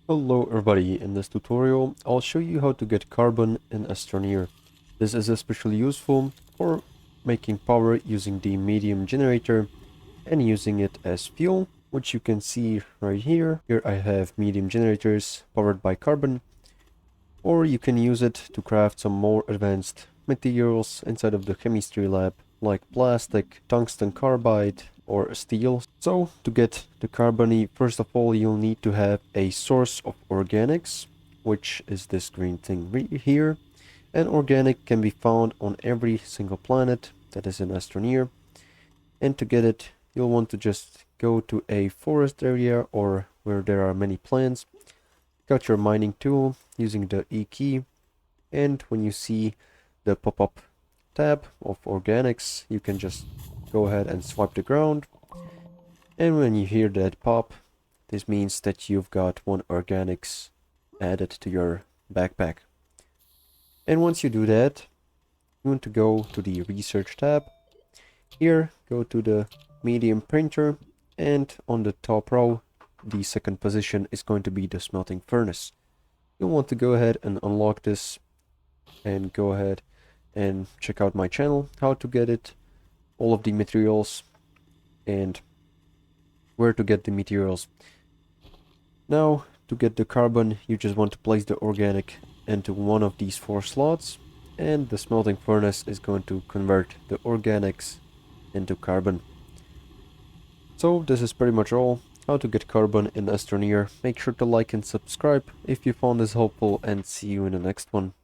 Hello everybody, in this tutorial I'll show you how to get carbon in Astroneer. This is especially useful for making power using the medium generator and using it as fuel, which you can see right here. Here I have medium generators powered by carbon, or you can use it to craft some more advanced materials inside of the chemistry lab, like plastic, tungsten carbide, or steel. So to get the carbon, first of all you'll need to have a source of organics, which is this green thing right here. And organic can be found on every single planet that is in Astroneer. And to get it, you'll want to just go to a forest area or where there are many plants. Got your mining tool using the E key, and when you see the pop-up tab of organics, you can just go ahead and swipe the ground. And when you hear that pop, this means that you've got one organics added to your backpack. And once you do that, you want to go to the research tab. Here, go to the medium printer, and on the top row, the second position is going to be the smelting furnace. You'll want to go ahead and unlock this and go ahead and check out my channel, how to get it, all of the materials, and where to get the materials. Now, to get the carbon, you just want to place the organic into one of these 4 slots, and the smelting furnace is going to convert the organics into carbon. So this is pretty much all. How to get carbon in Astroneer. Make sure to like and subscribe if you found this helpful, and see you in the next one.